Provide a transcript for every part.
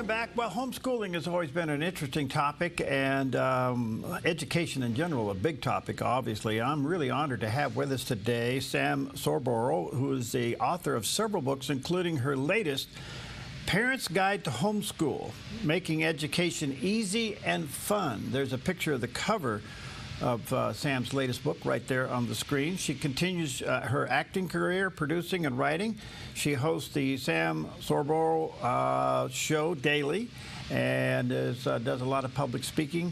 Welcome back. Well, homeschooling has always been an interesting topic, and education in general, a big topic, obviously. I'm really honored to have with us today Sam Sorbo, who is the author of several books, including her latest, Parents' Guide to Homeschool, Making Education Easy and Fun. There's a picture of the cover of Sam's latest book right there on the screen. She continues her acting career, producing and writing. She hosts the Sam Sorbo show daily and does a lot of public speaking.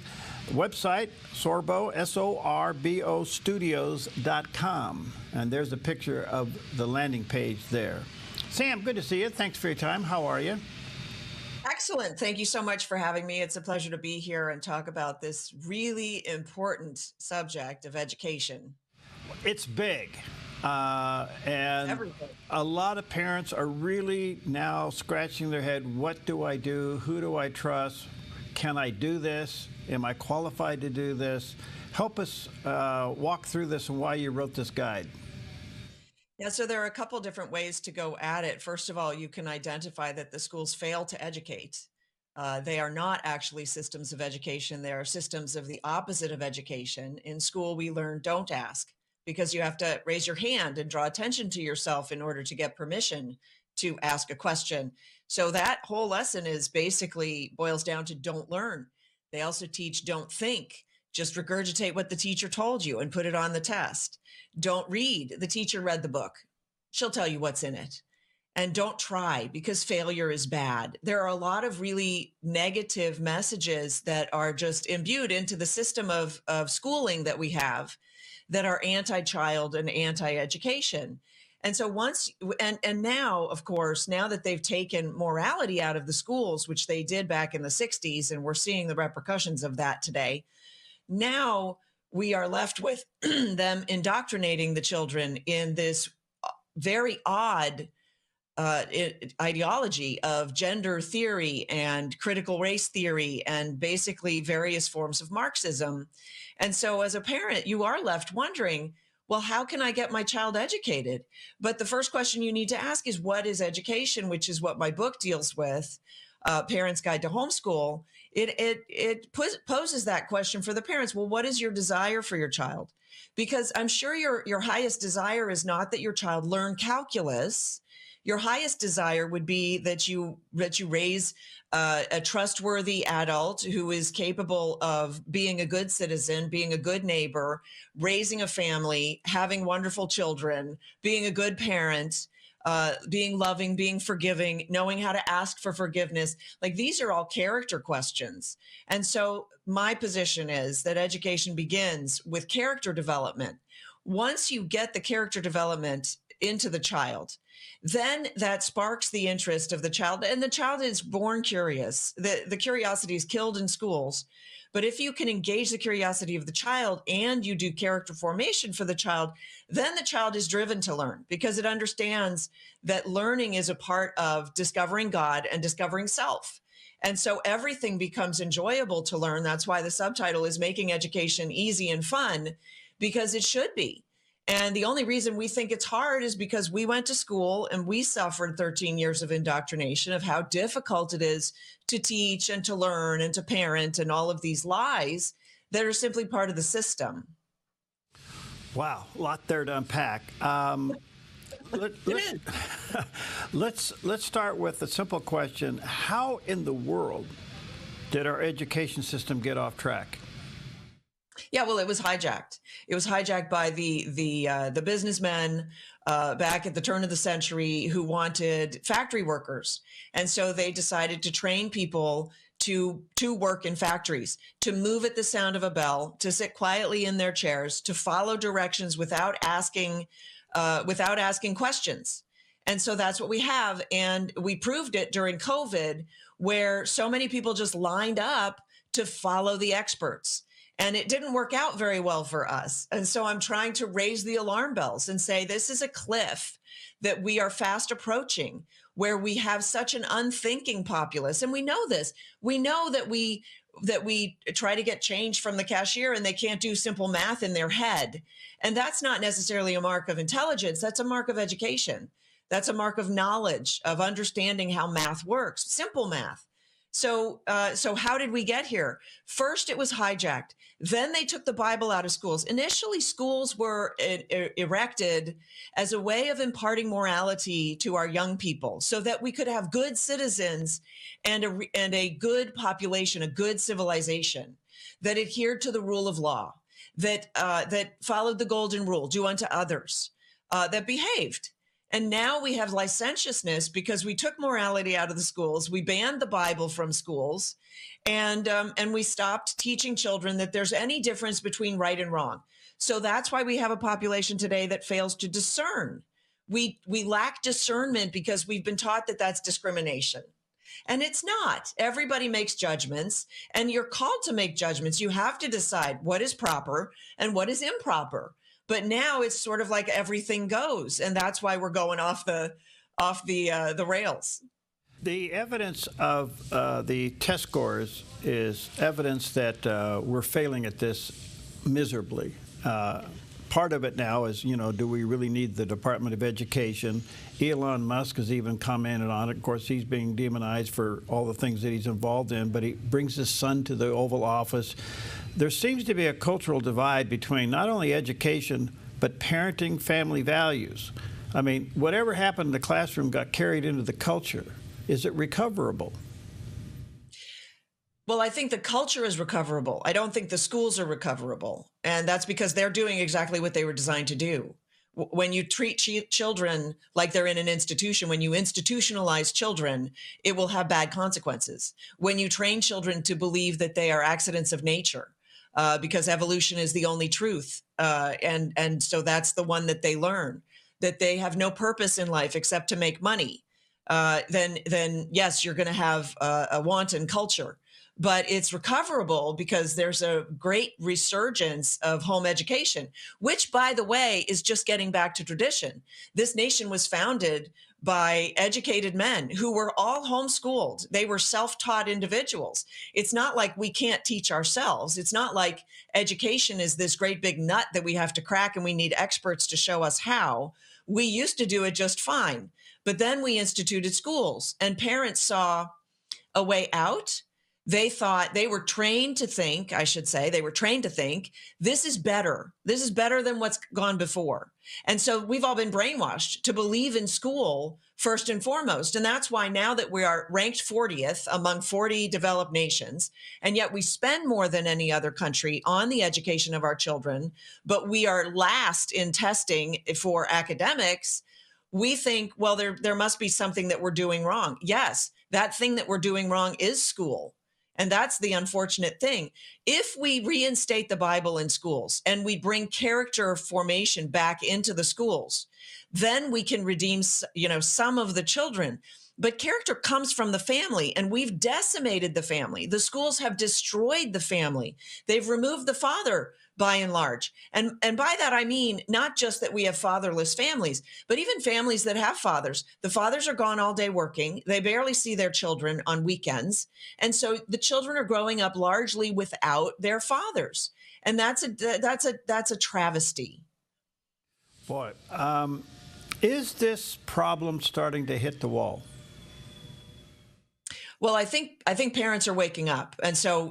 Website, Sorbo, S-O-R-B-O Studios.com. And there's a picture of the landing page there. Sam, good to see you. Thanks for your time. How are you? Excellent. Thank you so much for having me. It's a pleasure to be here and talk about this really important subject of education. It's big. And Everything. a lot of parents are really now scratching their head. What do I do? Who do I trust? Can I do this? Am I qualified to do this? Help us walk through this and why you wrote this guide. Yeah, so there are a couple different ways to go at it. First of all, you can identify that the schools fail to educate. They are not actually systems of education. They are systems of the opposite of education. In school, we learn don't ask, because you have to raise your hand and draw attention to yourself in order to get permission to ask a question. So that whole lesson is basically boils down to don't learn. They also teach don't think. Just regurgitate what the teacher told you and put it on the test. Don't read. The teacher read the book. She'll tell you what's in it. And don't try, because failure is bad. There are a lot of really negative messages that are just imbued into the system of schooling that we have that are anti-child and anti-education. And so and now, of course, now that they've taken morality out of the schools, which they did back in the 60s, and we're seeing the repercussions of that today, now we are left with them indoctrinating the children in this very odd ideology of gender theory and critical race theory and basically various forms of Marxism. And so as a parent, you are left wondering, well, how can I get my child educated? But the first question you need to ask is, what is education, which is what my book deals with, Parents' Guide to Homeschool. It poses that question for the parents. Well, what is your desire for your child? Because I'm sure your highest desire is not that your child learn calculus. Your highest desire would be that you raise a trustworthy adult who is capable of being a good citizen, being a good neighbor, raising a family, having wonderful children, being a good parent, being loving, being forgiving, knowing how to ask for forgiveness. Like, these are all character questions. And so my position is that education begins with character development. Once you get the character development into the child, then that sparks the interest of the child. And the child is born curious. The curiosity is killed in schools. But if you can engage the curiosity of the child and you do character formation for the child, then the child is driven to learn, because it understands that learning is a part of discovering God and discovering self. And so everything becomes enjoyable to learn. That's why the subtitle is Making Education Easy and Fun, because it should be. And the only reason we think it's hard is because we went to school and we suffered 13 years of indoctrination of how difficult it is to teach and to learn and to parent and all of these lies that are simply part of the system. Wow, a lot there to unpack. Let's start with a simple question. How in the world did our education system get off track? Yeah, well, it was hijacked. It was hijacked by the businessmen back at the turn of the century who wanted factory workers. And so they decided to train people to work in factories, to move at the sound of a bell, to sit quietly in their chairs, to follow directions without asking questions. And so that's what we have. And we proved it during COVID, where so many people just lined up to follow the experts. And it didn't work out very well for us. And so I'm trying to raise the alarm bells and say, this is a cliff that we are fast approaching, where we have such an unthinking populace. And we know this. We know that we try to get change from the cashier and they can't do simple math in their head. And that's not necessarily a mark of intelligence. That's a mark of education. That's a mark of knowledge, of understanding how math works, simple math. So how did we get here? First, it was hijacked. Then they took the Bible out of schools. Initially, schools were erected as a way of imparting morality to our young people, so that we could have good citizens and a good population, a good civilization that adhered to the rule of law, that followed the golden rule: do unto others, that behaved. And now we have licentiousness because we took morality out of the schools. We banned the Bible from schools, and we stopped teaching children that there's any difference between right and wrong. So that's why we have a population today that fails to discern. We lack discernment because we've been taught that that's discrimination. And it's not. Everybody makes judgments, and you're called to make judgments. You have to decide what is proper and what is improper. But now it's sort of like everything goes, and that's why we're going off the rails. The evidence of the test scores is evidence that we're failing at this miserably. Part of it now is, do we really need the Department of Education? Elon Musk has even commented on it. Of course, he's being demonized for all the things that he's involved in, but he brings his son to the Oval Office. There seems to be a cultural divide between not only education, but parenting, family values. I mean, whatever happened in the classroom got carried into the culture. Is it recoverable? Well, I think the culture is recoverable. I don't think the schools are recoverable. And that's because they're doing exactly what they were designed to do. When you treat children like they're in an institution, when you institutionalize children, it will have bad consequences. When you train children to believe that they are accidents of nature, because evolution is the only truth, and so that's the one that they learn, that they have no purpose in life except to make money, then yes, you're going to have a wanton culture. But it's recoverable because there's a great resurgence of home education, which, by the way, is just getting back to tradition. This nation was founded by educated men who were all homeschooled. They were self-taught individuals. It's not like we can't teach ourselves. It's not like education is this great big nut that we have to crack and we need experts to show us how. We used to do it just fine. But then we instituted schools, and parents saw a way out. They thought, they were trained to think, I should say, they were trained to think, this is better. This is better than what's gone before. And so we've all been brainwashed to believe in school first and foremost. And that's why now that we are ranked 40th among 40 developed nations, and yet we spend more than any other country on the education of our children, but we are last in testing for academics, we think, well, there must be something that we're doing wrong. Yes, that thing that we're doing wrong is school. And that's the unfortunate thing. If we reinstate the Bible in schools and we bring character formation back into the schools, then we can redeem, some of the children. But character comes from the family, and we've decimated the family. The schools have destroyed the family. They've removed the father by and large. And by that, I mean, not just that we have fatherless families, but even families that have fathers. The fathers are gone all day working. They barely see their children on weekends. And so the children are growing up largely without their fathers. And that's a travesty. Boy, is this problem starting to hit the wall? Well, I think parents are waking up, and so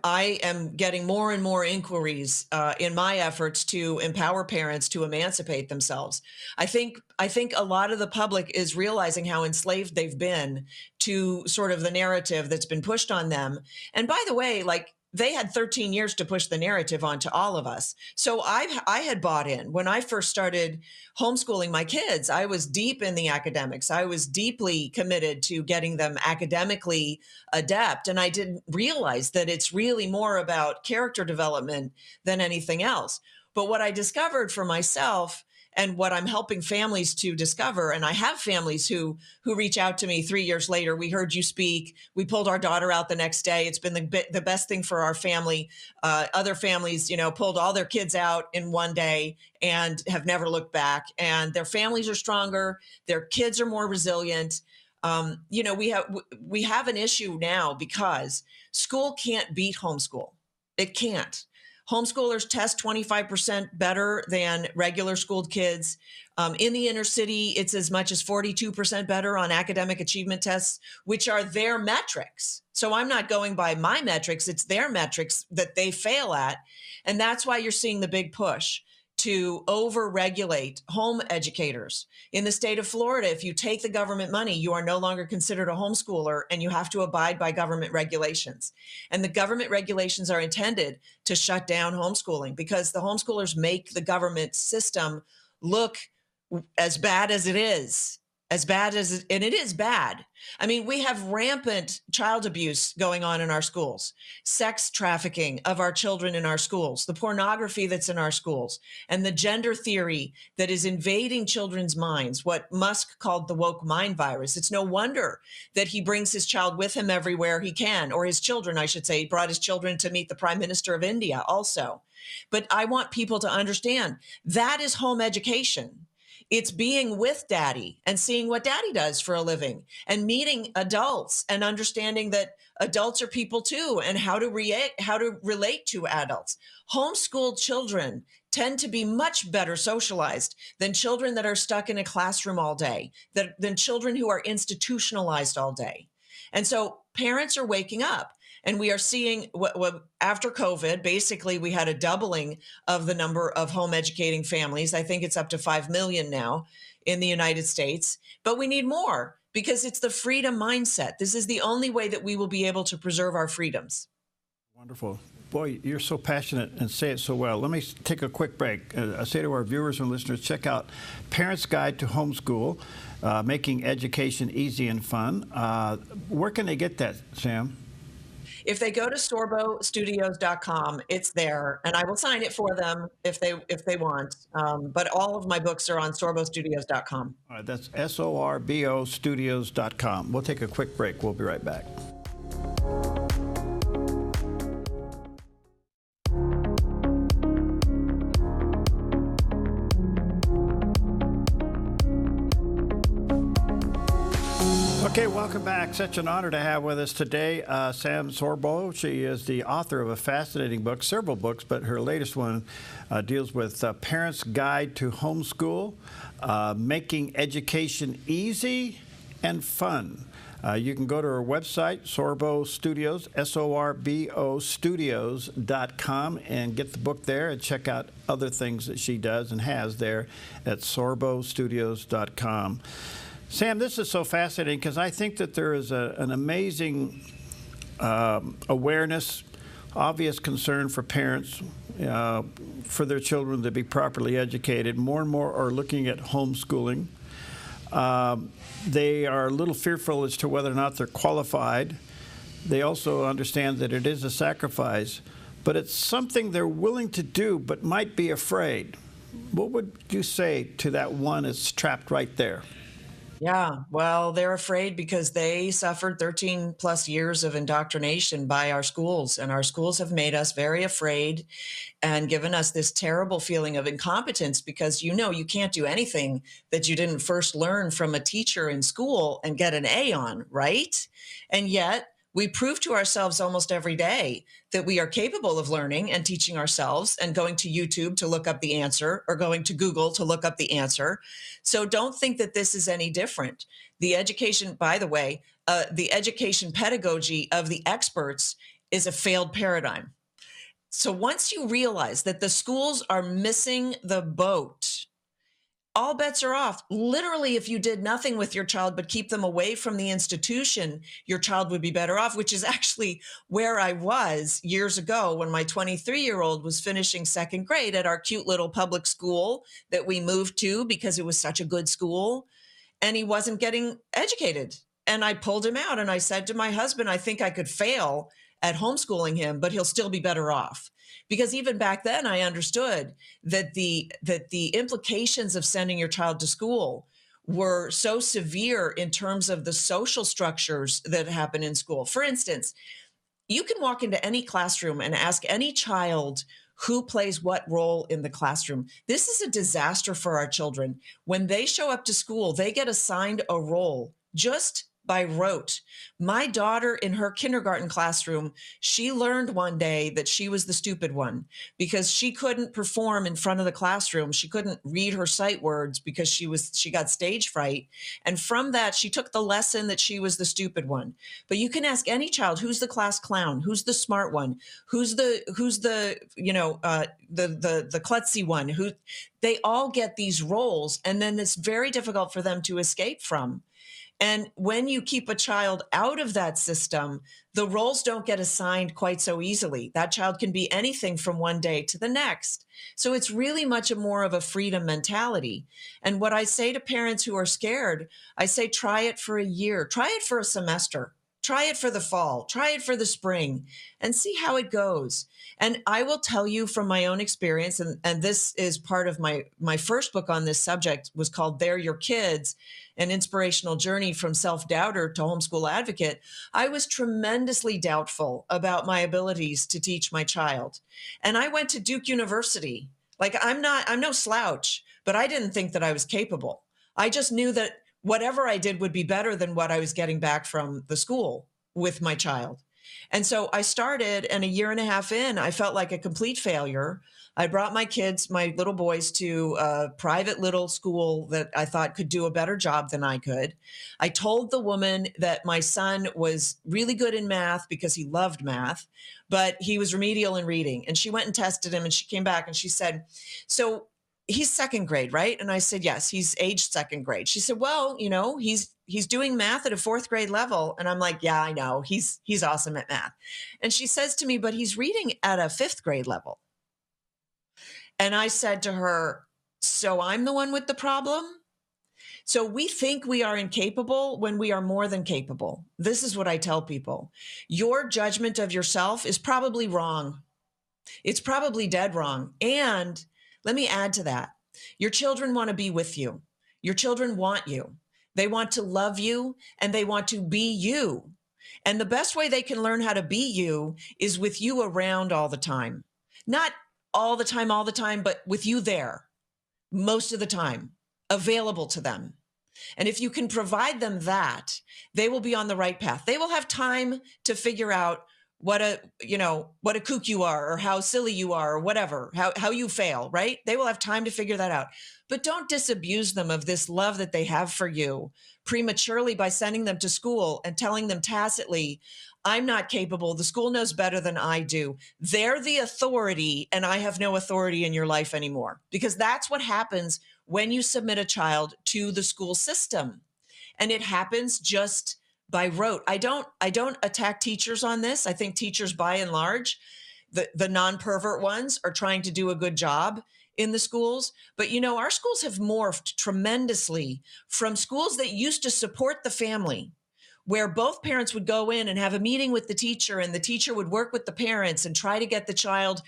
I am getting more and more inquiries in my efforts to empower parents to emancipate themselves. I think a lot of the public is realizing how enslaved they've been to sort of the narrative that's been pushed on them. And by the way, they had 13 years to push the narrative onto all of us. So I had bought in. When I first started homeschooling my kids, I was deep in the academics. I was deeply committed to getting them academically adept. And I didn't realize that it's really more about character development than anything else. But what I discovered for myself, and what I'm helping families to discover, and I have families who reach out to me 3 years later. We heard you speak. We pulled our daughter out the next day. It's been the best thing for our family. Other families, pulled all thehave kids out in one day and have never looked back. And their families are stronger. Their kids are more resilient. We have an issue now because school can't beat homeschool. It can't. Homeschoolers test 25% better than regular schooled kids. In the inner city, it's as much as 42% better on academic achievement tests, which are their metrics. So I'm not going by my metrics, it's their metrics that they fail at. And that's why you're seeing the big push to over-regulate home educators. In the state of Florida, if you take the government money, you are no longer considered a homeschooler and you have to abide by government regulations. And the government regulations are intended to shut down homeschooling because the homeschoolers make the government system look as bad as it is. And it is bad. I mean, we have rampant child abuse going on in our schools, sex trafficking of our children in our schools, the pornography that's in our schools, and the gender theory that is invading children's minds, what Musk called the woke mind virus. It's no wonder that he brings his child with him everywhere he can, or his children, I should say. He brought his children to meet the Prime Minister of India also. But I want people to understand that is home education. It's being with daddy and seeing what daddy does for a living and meeting adults and understanding that adults are people too and how to relate to adults. Homeschooled children tend to be much better socialized than children that are stuck in a classroom all day, than children who are institutionalized all day. And so parents are waking up. And we are seeing after COVID, basically, we had a doubling of the number of home educating families. I think it's up to 5 million now in the United States. But we need more because it's the freedom mindset. This is the only way that we will be able to preserve our freedoms. Wonderful. Boy, you're so passionate and say it so well. Let me take a quick break. I say to our viewers and listeners, check out Parents' Guide to Homeschool, Making Education Easy and Fun. Where can they get that, Sam? If they go to sorbostudios.com, it's there, and I will sign it for them if they want. But all of my books are on sorbostudios.com. All right, that's SORBO studios.com. We'll take a quick break. We'll be right back. Okay, welcome back. Such an honor to have with us today Sam Sorbo. She is the author of a fascinating book, several books, but her latest one deals with Parents' Guide to Homeschool, Making Education Easy and Fun. You can go to her website, Sorbo Studios, SORBO Studios.com, and get the book there and check out other things that she does and has there at SorboStudios.com. Sam, this is so fascinating because I think that there is an amazing awareness, obvious concern for parents for their children to be properly educated. More and more are looking at homeschooling. They are a little fearful as to whether or not they're qualified. They also understand that it is a sacrifice, but it's something they're willing to do but might be afraid. What would you say to that one that's trapped right there? Yeah, well, they're afraid because they suffered 13 plus years of indoctrination by our schools, and our schools have made us very afraid and given us this terrible feeling of incompetence because you can't do anything that you didn't first learn from a teacher in school and get an A on, right? And yet we prove to ourselves almost every day that we are capable of learning and teaching ourselves and going to YouTube to look up the answer or going to Google to look up the answer. So don't think that this is any different. The education, by the way, the education pedagogy of the experts is a failed paradigm. So once you realize that the schools are missing the boat, all bets are off. Literally, if you did nothing with your child but keep them away from the institution, your child would be better off, which is actually where I was years ago when my 23-year-old was finishing second grade at our cute little public school that we moved to because it was such a good school, and he wasn't getting educated. And I pulled him out and I said to my husband, I think I could fail at homeschooling him, but he'll still be better off. Because even back then, I understood that the implications of sending your child to school were so severe in terms of the social structures that happen in school. For instance, you can walk into any classroom and ask any child who plays what role in the classroom. This is a disaster for our children. When they show up to school, they get assigned a role just by rote. My daughter in her kindergarten classroom, she learned one day that she was the stupid one because she couldn't perform in front of the classroom. She couldn't read her sight words because she got stage fright. And from that, she took the lesson that she was the stupid one. But you can ask any child, who's the class clown? Who's the smart one? Who's the the klutzy one? Who they all get these roles, and then it's very difficult for them to escape from. And when you keep a child out of that system, the roles don't get assigned quite so easily. That child can be anything from one day to the next. So it's really much more of a freedom mentality. And what I say to parents who are scared, I say, try it for a year, try it for a semester, try it for the fall, try it for the spring, and see how it goes. And I will tell you from my own experience, and this is part of my first book on this subject was called They're Your Kids, an inspirational journey from self-doubter to homeschool advocate. I was tremendously doubtful about my abilities to teach my child. And I went to Duke University. Like I'm no slouch, but I didn't think that I was capable. I just knew that whatever I did would be better than what I was getting back from the school with my child. And so I started, and a year and a half in, I felt like a complete failure. I brought my kids, my little boys, to a private little school that I thought could do a better job than I could. I told the woman that my son was really good in math because he loved math, but he was remedial in reading. And she went and tested him, and she came back and she said, so he's second grade, right? And I said, yes, he's aged second grade. She said, well, he's doing math at a fourth grade level. And I'm like, yeah, I know. He's awesome at math. And she says to me, but he's reading at a fifth grade level. And I said to her, so I'm the one with the problem? So we think we are incapable when we are more than capable. This is what I tell people. Your judgment of yourself is probably wrong. It's probably dead wrong. And let me add to that. Your children want to be with you. Your children want you. They want to love you, and they want to be you. And the best way they can learn how to be you is with you around all the time. Not all the time, but with you there most of the time, available to them. And if you can provide them that, they will be on the right path. They will have time to figure out what a kook you are, or how silly you are, or whatever, how you fail, right? They will have time to figure that out. But don't disabuse them of this love that they have for you prematurely by sending them to school and telling them tacitly, I'm not capable. The school knows better than I do. They're the authority, and I have no authority in your life anymore. Because that's what happens when you submit a child to the school system. And it happens just by rote. I don't attack teachers on this. I think teachers, by and large, the non-pervert ones, are trying to do a good job in the schools. But our schools have morphed tremendously from schools that used to support the family, where both parents would go in and have a meeting with the teacher, and the teacher would work with the parents and try to get the child,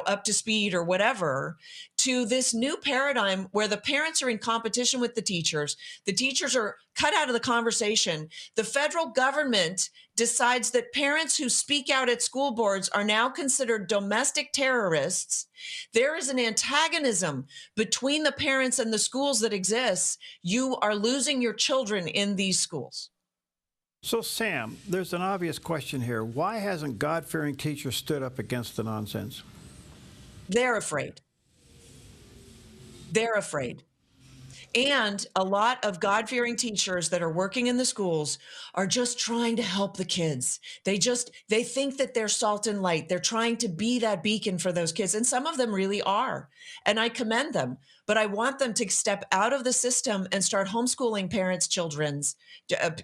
up to speed or whatever, to this new paradigm where the parents are in competition with the teachers. The teachers are cut out of the conversation. The federal government decides that parents who speak out at school boards are now considered domestic terrorists. There is an antagonism between the parents and the schools that exists. You are losing your children in these schools. So, Sam, there's an obvious question here. Why hasn't God-fearing teachers stood up against the nonsense? They're afraid. They're afraid. And a lot of God-fearing teachers that are working in the schools are just trying to help the kids. They think that they're salt and light. They're trying to be that beacon for those kids. And some of them really are. And I commend them. But I want them to step out of the system and start homeschooling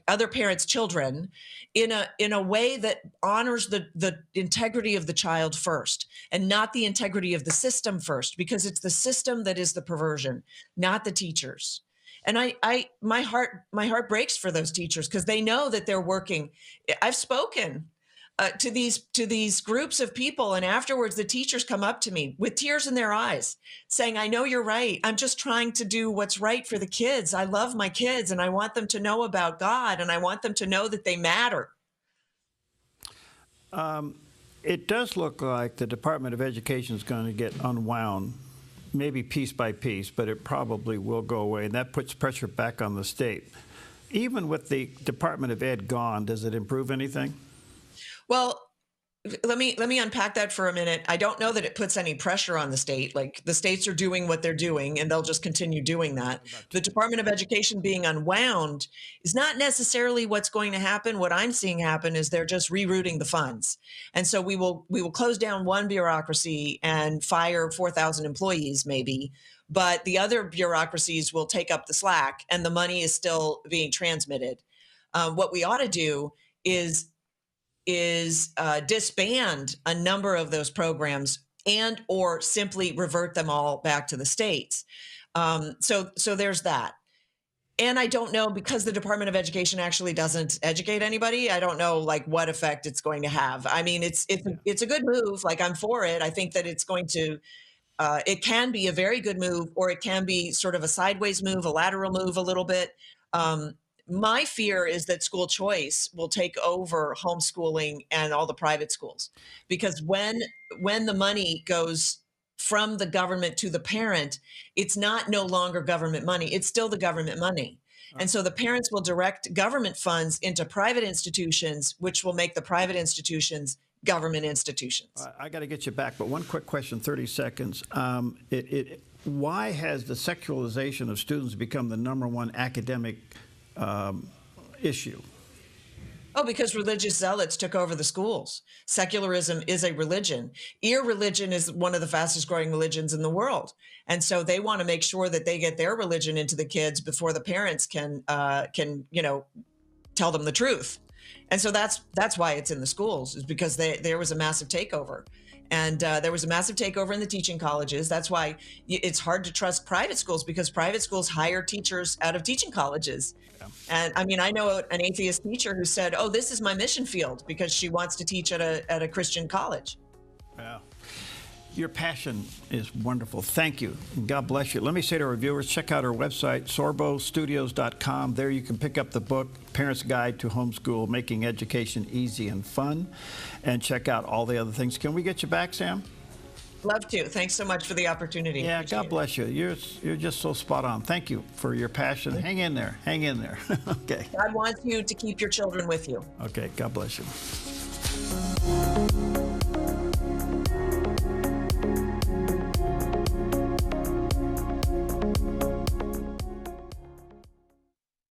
other parents' children in a way that honors the integrity of the child first, and not the integrity of the system first, because it's the system that is the perversion, not the teachers. And my heart breaks for those teachers, because they know that they're working. I've spoken to these groups of people, and afterwards the teachers come up to me with tears in their eyes saying, I know you're right. I'm just trying to do what's right for the kids. I love my kids, and I want them to know about God, and I want them to know that they matter. It does look like the Department of Education is going to get unwound, maybe piece by piece, but it probably will go away. And that puts pressure back on the state. even with the Department of Ed gone, does it improve anything? Well, let me unpack that for a minute. I don't know that it puts any pressure on the state. Like the states are doing what they're doing and they'll just continue doing that. The Department of Education being unwound is not necessarily what's going to happen. What I'm seeing happen is they're just rerouting the funds. And so we will close down one bureaucracy and fire 4,000 employees maybe, but the other bureaucracies will take up the slack and the money is still being transmitted. What we ought to do is disband a number of those programs and or simply revert them all back to the states. So there's that. And I don't know, because the Department of Education actually doesn't educate anybody, I don't know like what effect it's going to have. I mean, it's a good move. Like I'm for it. I think that it's going to it can be a very good move, or it can be sort of a sideways move, a lateral move a little bit. My fear is that school choice will take over homeschooling and all the private schools, because when the money goes from the government to the parent, it's not no longer government money. It's still the government money. And so the parents will direct government funds into private institutions, which will make the private institutions government institutions. I got to get you back, but one quick question, 30 seconds. Why has the sexualization of students become the #1 academic issue? Oh, because religious zealots took over the schools. Secularism is a religion. Irreligion is one of the fastest growing religions in the world. And so they want to make sure that they get their religion into the kids before the parents can tell them the truth. And so that's why it's in the schools, is because there was a massive takeover. And there was a massive takeover in the teaching colleges. That's why it's hard to trust private schools, because private schools hire teachers out of teaching colleges. Yeah. And I mean, I know an atheist teacher who said, "Oh, this is my mission field," because she wants to teach at a Christian college. Yeah. Your passion is wonderful. Thank you. God bless you. Let me say to our viewers, check out our website, sorbostudios.com. There you can pick up the book, Parent's Guide to Homeschool, Making Education Easy and Fun, and check out all the other things. Can we get you back, Sam? Love to. Thanks so much for the opportunity. Yeah, God bless you. You're just so spot on. Thank you for your passion. Hang in there. Hang in there. Okay. God wants you to keep your children with you. Okay. God bless you.